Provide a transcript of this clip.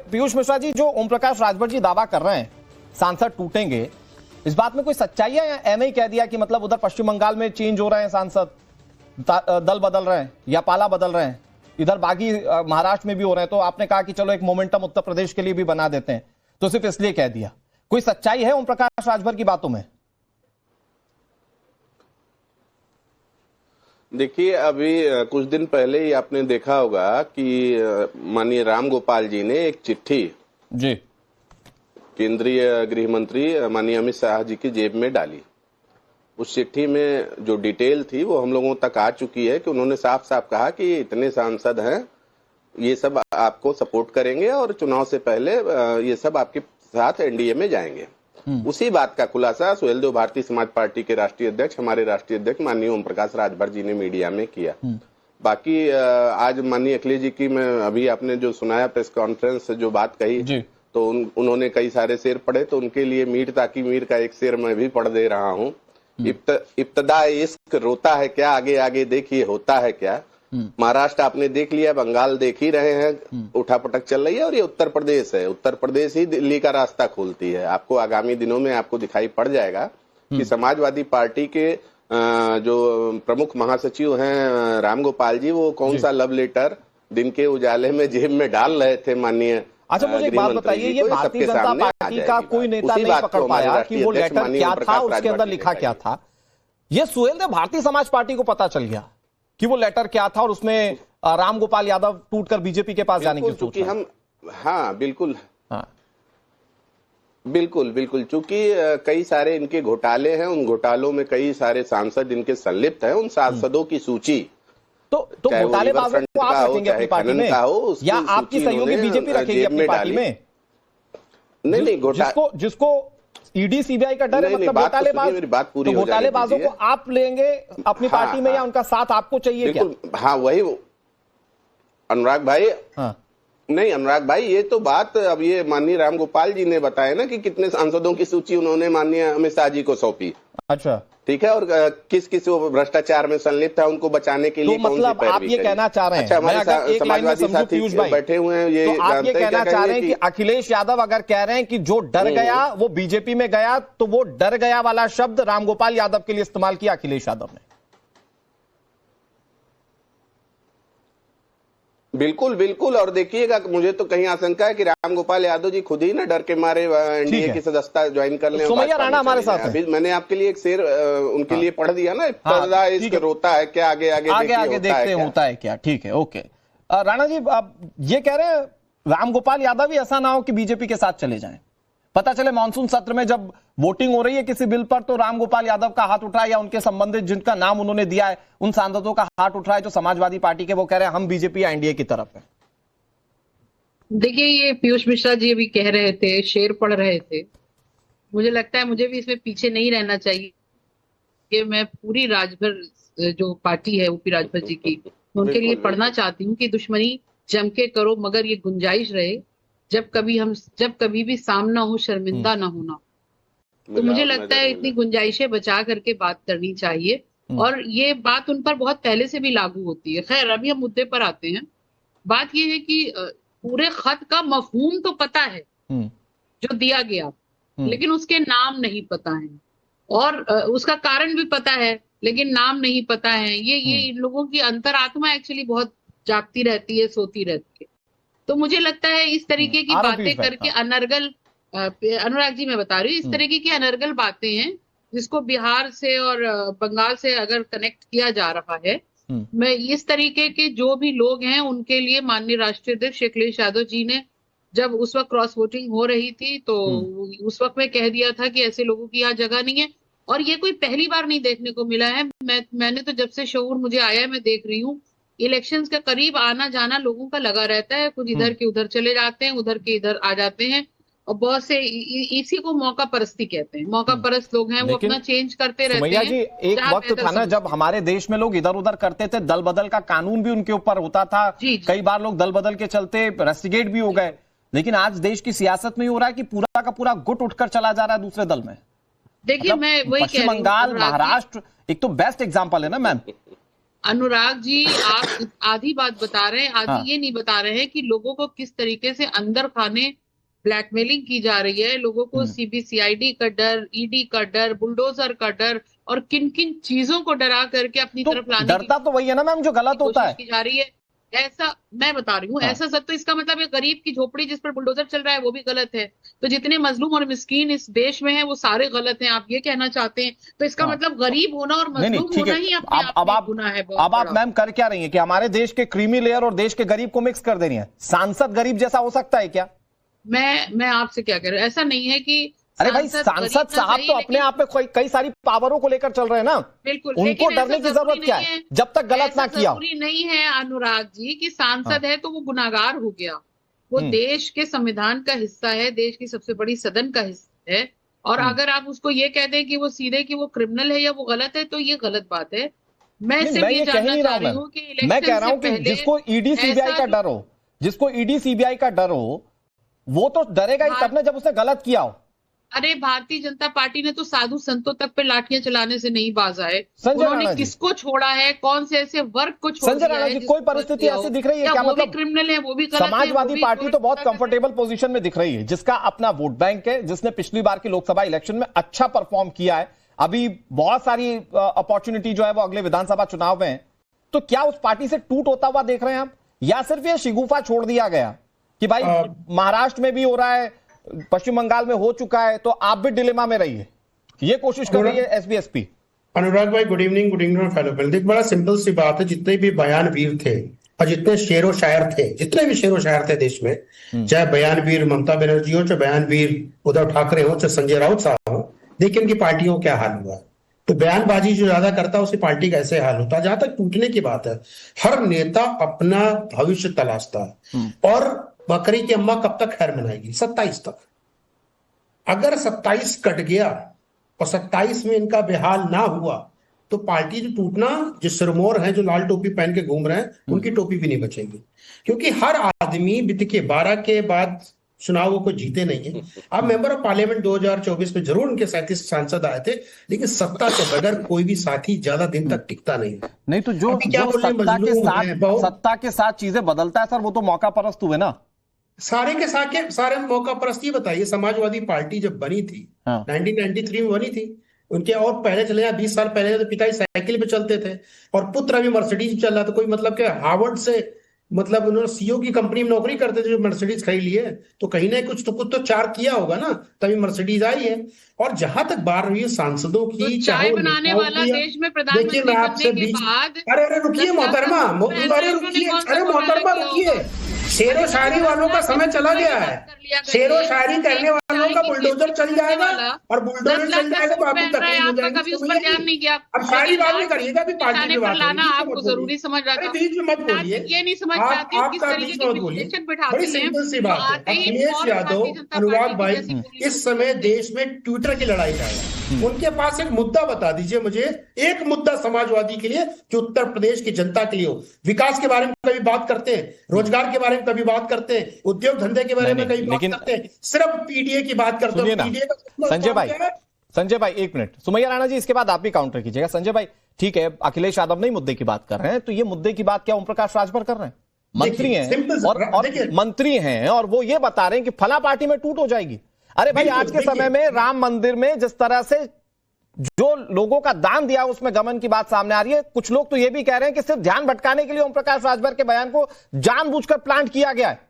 पीयूष मिश्रा जी, जो ओम प्रकाश राजभर जी दावा कर रहे हैं सांसद टूटेंगे, इस बात में कोई सच्चाई है या एम ही कह दिया कि मतलब उधर पश्चिम बंगाल में चेंज हो रहे हैं सांसद, दल बदल रहे हैं या पाला बदल रहे हैं, इधर बागी महाराष्ट्र में भी हो रहे हैं, तो आपने कहा कि चलो एक मोमेंटम उत्तर प्रदेश के लिए भी बना देते हैं, तो सिर्फ इसलिए कह दिया? कोई सच्चाई है ओम प्रकाश राजभर की बातों में? देखिए, अभी कुछ दिन पहले ही आपने देखा होगा कि माननीय राम गोपाल जी ने एक चिट्ठी जी केंद्रीय गृह मंत्री माननीय अमित शाह जी की जेब में डाली। उस चिट्ठी में जो डिटेल थी वो हम लोगों तक आ चुकी है कि उन्होंने साफ साफ कहा कि इतने सांसद हैं, ये सब आपको सपोर्ट करेंगे और चुनाव से पहले ये सब आपके साथ एनडीए में जाएंगे। उसी बात का खुलासा सुहेलदेव भारतीय समाज पार्टी के राष्ट्रीय अध्यक्ष, हमारे राष्ट्रीय अध्यक्ष माननीय ओम प्रकाश राजभर जी ने मीडिया में किया। बाकी आज माननीय अखिलेश जी की, मैं अभी आपने जो सुनाया प्रेस कॉन्फ्रेंस से जो बात कही, तो उन्होंने कई सारे शेर पढ़े, तो उनके लिए मीर ताकि मीर का एक शेर मैं भी पढ़ दे रहा हूँ। इब्तदा इश्क रोता है क्या, आगे आगे देखिए होता है क्या। महाराष्ट्र आपने देख लिया, बंगाल देख ही रहे हैं, उठापटक चल रही है, और ये उत्तर प्रदेश है। उत्तर प्रदेश ही दिल्ली का रास्ता खोलती है। आपको आगामी दिनों में आपको दिखाई पड़ जाएगा कि समाजवादी पार्टी के जो प्रमुख महासचिव हैं राम गोपाल जी, वो कौन सा लव लेटर दिन के उजाले में जेब में डाल रहे थे माननीय। अच्छा, मुझे एक बात बताइए, ये भारतीय जनता पार्टी का कोई नेता नहीं पकड़ पाया कि वो लेटर क्या था, उसके अंदर लिखा क्या था? ये सुहेलदेव भारतीय समाज पार्टी को पता चल गया कि वो लेटर क्या था, और उसमें राम गोपाल यादव टूटकर बीजेपी के पास जाने की सोच रहे हैं। हाँ बिल्कुल, बिल्कुल बिल्कुल, चूंकि कई सारे इनके घोटाले हैं, उन घोटालों में कई सारे सांसद इनके संलिप्त हैं। उन सांसदों की सूची तो घोटालेबाजों को आप रखेंगे अपनी पार्टी में या आपकी सहयोगी बीजेपी रखेगी अपनी पार्टी में? नहीं, जिसको ईडी सीबीआई का डर है, मतलब घोटालेबाजों को आप लेंगे अपनी पार्टी में या उनका साथ आपको चाहिए क्या? हाँ वही अनुराग भाई, नहीं अनुराग भाई, ये तो बात अब ये माननीय राम गोपाल जी ने बताया ना कि कितने सांसदों की सूची उन्होंने माननीय अमित शाह जी को सौंपी। अच्छा, ठीक है, और किस किस वो भ्रष्टाचार में संलिप्त है उनको बचाने के लिए तो मतलब आप ये कहना चाह रहे हैं, हमारे समाजवादी साथी बैठे हुए हैं, ये तो आप ये कहना चाह रहे हैं कि अखिलेश यादव अगर कह रहे हैं कि जो डर गया वो बीजेपी में गया, तो वो डर गया वाला शब्द रामगोपाल यादव के लिए इस्तेमाल किया अखिलेश यादव ने? बिल्कुल बिल्कुल, और देखिएगा मुझे तो कहीं आशंका है कि रामगोपाल यादव जी खुद ही ना डर के मारे एनडीए की सदस्यता ज्वाइन कर लें। सुमैया राणा हमारे साथ अभी मैंने आपके लिए एक शेर उनके लिए पढ़ दिया ना, इब्तदा इश्क रोता है क्या, आगे आगे देखते हैं होता है क्या। ठीक है, ओके। राणा जी, आप ये कह रहे हैं रामगोपाल यादव ही ऐसा ना हो कि बीजेपी के साथ चले जाएं? पता चले मानसून सत्र में जब वोटिंग हो रही है किसी बिल पर, तो रामगोपाल यादव का हाथ उठ रहा है या उनके संबंधित जिनका नाम उन्होंने दिया है उन सांसदों का हाथ उठ रहा है जो समाजवादी पार्टी के, वो कह रहे हैं हम बीजेपी या एनडीए की तरफ है। देखिए, ये पीयूष मिश्रा जी अभी कह रहे थे, शेर पढ़ रहे थे, मुझे लगता है मुझे भी इसमें पीछे नहीं रहना चाहिए कि मैं पूरी राजभर जो पार्टी है ऊपी राजभर जी की, मैं उनके लिए पढ़ना चाहती हूँ कि दुश्मनी जम के करो मगर ये गुंजाइश रहे, जब कभी भी सामना हो शर्मिंदा ना होना। तो मुझे लगता है इतनी गुंजाइशें बचा करके बात करनी चाहिए, और ये बात उन पर बहुत पहले से भी लागू होती है। खैर, अभी हम मुद्दे पर आते हैं। बात ये है कि पूरे खत का मफहूम तो पता है जो दिया गया, लेकिन उसके नाम नहीं पता है, और उसका कारण भी पता है लेकिन नाम नहीं पता है। ये इन लोगों की अंतरात्मा एक्चुअली बहुत जागती रहती है, सोती रहती है। तो मुझे लगता है इस तरीके की बातें करके अनर्गल, अनुराग जी मैं बता रही हूँ, इस तरीके की अनर्गल बातें हैं जिसको बिहार से और बंगाल से अगर कनेक्ट किया जा रहा है, मैं इस तरीके के जो भी लोग हैं उनके लिए माननीय राष्ट्रीय अध्यक्ष अखिलेश यादव जी ने जब उस वक्त क्रॉस वोटिंग हो रही थी तो उस वक्त में कह दिया था कि ऐसे लोगों की यहाँ जगह नहीं है, और ये कोई पहली बार नहीं देखने को मिला है। मैंने तो जब से शऊर मुझे आया है मैं देख रही हूँ, इलेक्शंस के करीब आना जाना लोगों का लगा रहता है, कुछ इधर के उधर चले जाते हैं, उधर के इधर आ जाते हैं, और बहुत से इसी को मौका परस्ती कहते हैं। मौका परस्त लोग हैं, वो अपना चेंज करते रहते हैं। जी, एक वक्त था ना जब हमारे देश में लोग इधर उधर करते थे, दल बदल का कानून भी उनके ऊपर होता था, कई बार लोग दल बदल के चलते रेस्टिगेट भी हो गए, लेकिन आज देश की सियासत में ही हो रहा है कि पूरा का पूरा गुट उठकर चला जा रहा है दूसरे दल में। देखिए, मैं वही पश्चिम बंगाल, महाराष्ट्र एक तो बेस्ट एग्जाम्पल है ना मैम। अनुराग जी, आप आधी बात बता रहे हैं, आधी ये नहीं बता रहे हैं कि लोगों को किस तरीके से अंदर खाने ब्लैकमेलिंग की जा रही है। लोगों को सीबीसीआईडी का डर, ईडी का डर, बुलडोजर का डर और किन किन चीजों को डरा करके अपनी तो तरफ लाने डरता तो वही है ना मैम जो गलत होता है की जा रही है। ऐसा मैं बता रही हूँ, ऐसा सब तो इसका मतलब ये गरीब की झोपड़ी जिस पर बुलडोजर चल रहा है वो भी गलत है। तो जितने मजलूम और मिस्कीन इस देश में हैं वो सारे गलत हैं, आप ये कहना चाहते हैं? तो इसका मतलब गरीब होना और मजलूम होना ही अपने आप में गुनाह है। अब आप मैम कर क्या रही है कि हमारे देश के क्रीमी लेयर और देश के गरीब को मिक्स कर देनी है? सांसद गरीब जैसा हो सकता है क्या? मैं आपसे क्या कह रहा हूँ, ऐसा नहीं है कि अरे भाई सांसद साहब तो अपने आप में कई सारी पावरों को लेकर चल रहे हैं ना, बिल्कुल, उनको डरने की जरूरत क्या है जब तक गलत ना किया। जरूरी नहीं है अनुराग जी कि सांसद है तो वो गुनाहगार हो गया। वो देश के संविधान का हिस्सा है, देश की सबसे बड़ी सदन का हिस्सा है, और अगर आप उसको ये कह दें कि वो सीधे कि वो क्रिमिनल है या वो गलत है तो ये गलत बात है। मैं सिर्फ ये जानना चाह रही हूँ कि मैं कह रहा हूँ कि जिसको ईडी सीबीआई का डर हो, जिसको ईडी सीबीआई का डर हो, वो तो डरेगा ही तब ना जब उसने गलत किया हो। अरे भारतीय जनता पार्टी ने तो साधु संतों तक पे लाठियां चलाने से नहीं बाज आए। संजय राणा उन्होंने जी किसको छोड़ा है, कौन से ऐसे वर्ग को छोड़ संजय राणा जी, कोई परिस्थिति ऐसी दिख रही है क्या? मतलब क्रिमिनल है, वो भी गलत है, समाजवादी पार्टी तो बहुत कंफर्टेबल पोजीशन में दिख रही है, जिसका अपना वोट बैंक है, जिसने पिछली बार की लोकसभा इलेक्शन में अच्छा परफॉर्म किया है, अभी बहुत सारी अपॉर्चुनिटी जो है वो अगले विधानसभा चुनाव में है। तो क्या उस पार्टी से टूट होता हुआ देख रहे हैं आप, या सिर्फ ये शिगुफा छोड़ दिया गया कि भाई महाराष्ट्र में भी हो रहा है, पश्चिम बंगाल में हो चुका है, तो आप भी डिलेमा में रहिए, ये कोशिश कर रही है एसबीएसपी? अनुराग भाई गुड इवनिंग फेलो फ्रेंड। देख, बड़ा सिंपल सी बात है, जितने भी बयानवीर थे और जितने शेरो शायर थे, जितने भी शेरो शायर थे देश में, चाहे बयानवीर ममता बनर्जी हो, चाहे बयानवीर उद्धव ठाकरे हो, चाहे संजय राउत साहब हो, देखिए उनकी पार्टियों को क्या हाल हुआ। तो बयानबाजी जो ज्यादा करता है उसी पार्टी का ऐसे हाल होता है। जहां तक टूटने की बात है, हर नेता अपना भविष्य तलाशता है, और बकरी की अम्मा कब तक खैर मनाएगी? 27 तक। अगर 27 कट गया और 27 में इनका बेहाल ना हुआ तो पार्टी जो टूटना, जो सिरमौर हैं जो लाल टोपी पहन के घूम रहे हैं, उनकी टोपी भी नहीं बचेगी। क्योंकि हर आदमी देखिए 12 के बाद चुनावों को जीते नहीं है। अब मेंबर ऑफ पार्लियामेंट 2024 में जरूर उनके 37 सांसद आए थे, लेकिन सत्ता के बगैर कोई भी साथी ज्यादा दिन तक टिकता नहीं। तो जो सत्ता के साथ चीजें बदलता है सर, वो तो मौका परस्त हुए ना सारे के सारे मौका परस्ती। बताइए, समाजवादी पार्टी जब बनी थी 1993 में बनी थी, उनके और पहले चले जाए 20 साल पहले तो पिताजी साइकिल पे चलते थे और पुत्र अभी मर्सिडीज चल रहा था। कोई मतलब के हार्वर्ड से मतलब उन्होंने सीईओ की कंपनी में नौकरी करते थे जो मर्सिडीज खरीद लिए, तो कहीं ना कुछ तो चार किया होगा ना, तभी मर्सिडीज आई है। और जहां तक बात रही है सांसदों की, तो चाय बनाने वाला देश में प्रधानमंत्री बनने के बाद, अरे रुकिए मोहतरमा, अरे मोहतरमा रुकिए, शेरो शायरी वालों का समय चला गया है। शेरो शायरी करने वालों का बुलडोजर चल जाएगा, और बुलडोजर चल जाएगा तो आपको तकलीफ हो जाएगी। कभी उस पर ध्यान नहीं किया। अब शायरी बात नहीं करिएगा, भी पार्टी की बात लाना आपको जरूरी समझ रहा था, बीच में मत बोलिए, ये नहीं समझ पाती हूँ किस तरीके की विश्लेषण बिठाते हैं। बड़ी सिंपल सी बात है, अखिलेश यादव, अनुराग भाई इस समय देश में ट्विटर की लड़ाई लड़ रहे हैं। उनके पास एक मुद्दा बता दीजिए मुझे, एक मुद्दा समाजवादी के लिए जो उत्तर प्रदेश की जनता के लिए हो। विकास के बारे में कभी बात करते हैं, रोजगार के बारे में कभी बात करते हैं, उद्योग धंधे के बारे में कभी बात करते हैं, सिर्फ पीडीए की बात करते हैं। संजय भाई एक मिनट, सुमैया राणा जी इसके बाद आप भी काउंटर कीजिएगा। संजय भाई ठीक है, अखिलेश यादव नहीं मुद्दे की बात कर रहे हैं, तो ये मुद्दे की बात क्या ओम प्रकाश राजभर कर रहे हैं? मंत्री हैं और मंत्री हैं और वो ये बता रहे हैं कि फला पार्टी में टूट हो जाएगी। अरे भाई आज के समय में राम मंदिर में जिस तरह से जो लोगों का दान दिया उसमें गमन की बात सामने आ रही है। कुछ लोग तो ये भी कह रहे हैं कि सिर्फ ध्यान भटकाने के लिए ओम प्रकाश राजभर के बयान को जानबूझकर प्लांट किया गया है।